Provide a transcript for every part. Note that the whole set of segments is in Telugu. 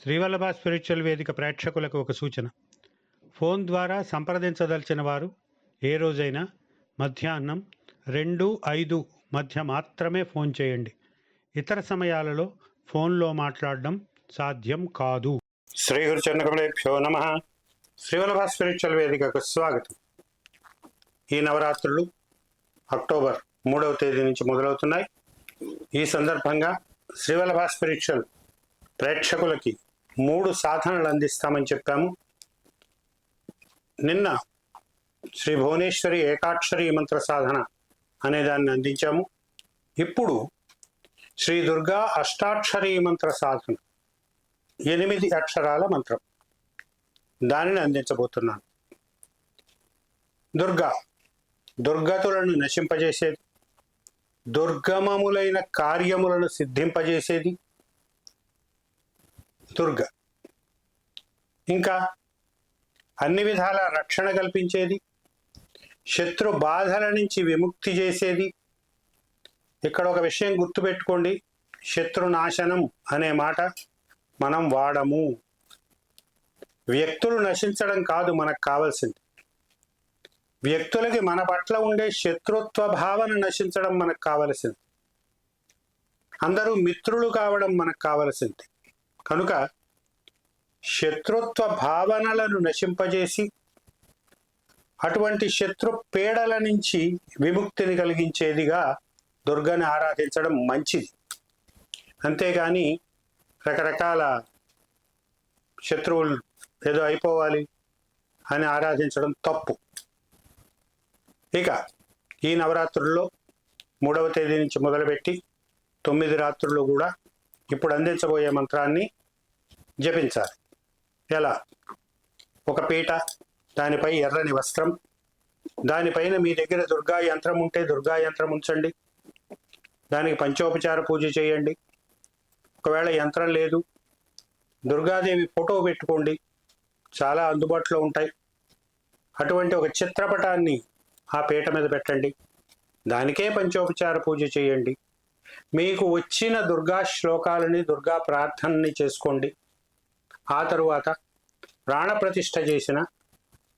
శ్రీవల్లభ స్పిరిచువల్ వేదిక ప్రేక్షకులకు ఒక సూచన. ఫోన్ ద్వారా సంప్రదించదలిచిన వారు ఏ రోజైనా మధ్యాహ్నం 2-5 మధ్య మాత్రమే ఫోన్ చేయండి. ఇతర సమయాలలో ఫోన్లో మాట్లాడడం సాధ్యం కాదు. శ్రీ గురుచరణకమలేభ్యో నమః. శ్రీవల్లభ స్పిరిచువల్ వేదికకు స్వాగతం. ఈ నవరాత్రులు అక్టోబర్ 3వ తేదీ నుంచి మొదలవుతున్నాయి. ఈ సందర్భంగా శ్రీవల్లభ స్పిరిచువల్ ప్రేక్షకులకి 3 సాధనలు అందిస్తామని చెప్పాము. నిన్న శ్రీ భువనేశ్వరి ఏకాక్షరి మంత్ర సాధన అనే దాన్ని అందించాము. ఇప్పుడు శ్రీ దుర్గా అష్టాక్షరి మంత్ర సాధన, 8 అక్షరాల మంత్రం, దానిని అందించబోతున్నాను. దుర్గతులను నశింపజేసేది, దుర్గమములైన కార్యములను సిద్ధింపజేసేది దుర్గ. ఇంకా అన్ని విధాల రక్షణ కల్పించేది, శత్రు బాధల నుంచి విముక్తి చేసేది. ఇక్కడ ఒక విషయం గుర్తుపెట్టుకోండి, శత్రునాశనం అనే మాట మనం వాడము. వ్యక్తులు నశించడం కాదు మనకు కావాల్సింది. వ్యక్తులకి మన పట్ల ఉండే శత్రుత్వ భావన నశించడం మనకు కావలసింది. అందరూ మిత్రులు కావడం మనకు కావలసింది. కనుక శత్రుత్వ భావనలను నశింపజేసి అటువంటి శత్రు పీడల నుంచి విముక్తిని కలిగించేదిగా దుర్గని ఆరాధించడం మంచిది. అంతేగాని రకరకాల శత్రువులు ఏదో అయిపోవాలి అని ఆరాధించడం తప్పు. ఇక ఈ నవరాత్రుల్లో 3వ తేదీ నుంచి మొదలుపెట్టి 9 రాత్రులు కూడా ఇప్పుడు అందించబోయే మంత్రాన్ని జపించాలి. ఎలా? ఒక పీట, దానిపై ఎర్రని వస్త్రం, దానిపైన మీ దగ్గర దుర్గా యంత్రం ఉంటే దుర్గా యంత్రం ఉంచండి. దానికి పంచోపచార పూజ చేయండి. ఒకవేళ యంత్రం లేదు, దుర్గాదేవి ఫోటో పెట్టుకోండి, చాలా అందుబాటులో ఉంటాయి. అటువంటి ఒక చిత్రపటాన్ని ఆ పీట మీద పెట్టండి, దానికే పంచోపచార పూజ చేయండి. మీకు వచ్చిన దుర్గా శ్లోకాలని, దుర్గా ప్రార్థనని చేసుకోండి. ఆ తరువాత ప్రాణప్రతిష్ఠ చేసిన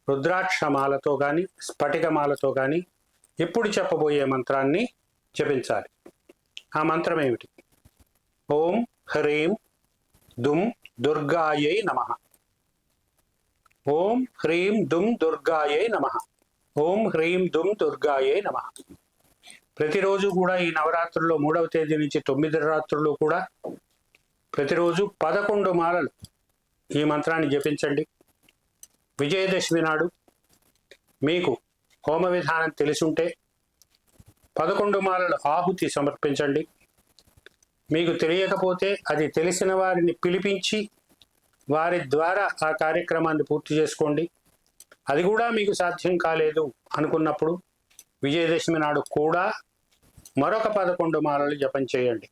రుద్రాక్షమాలతో కానీ స్ఫటికమాలతో కానీ ఇప్పుడు చెప్పబోయే మంత్రాన్ని జపించాలి. ఆ మంత్రం ఏమిటి? ఓం హ్రీం దుం దుర్గాయై నమః. ఓం హ్రీం దుం దుర్గాయై నమః. ఓం హ్రీం దుం దుర్గాయై నమః. ప్రతిరోజు కూడా ఈ నవరాత్రుల్లో 3వ తేదీ నుంచి 9 రాత్రులు కూడా ప్రతిరోజు 11 మాలలు ఈ మంత్రాన్ని జపించండి. విజయదశమి నాడు మీకు హోమ విధానం తెలిసుంటే 11 మాలలు ఆహుతి సమర్పించండి. మీకు తెలియకపోతే అది తెలిసిన వారిని పిలిపించి వారి ద్వారా ఆ కార్యక్రమాన్ని పూర్తి చేసుకోండి. అది కూడా మీకు సాధ్యం కాలేదు అనుకున్నప్పుడు విజయదశమి నాడు కూడా మరొక 11 మాలలు జపం చేయండి.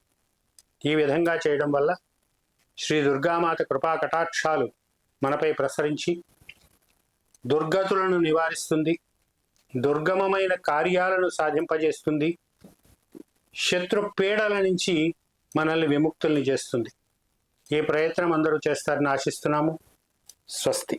ఈ విధంగా చేయడం వల్ల శ్రీ దుర్గామాత కృపా కటాక్షాలు మనపై ప్రసరించి దుర్గతులను నివారిస్తుంది, దుర్గమమైన కార్యాలను సాధింపజేస్తుంది, శత్రు పీడల నుంచి మనల్ని విముక్తుల్ని చేస్తుంది. ఈ ప్రయత్నం అందరూ చేస్తారని ఆశిస్తున్నాము. స్వస్తి.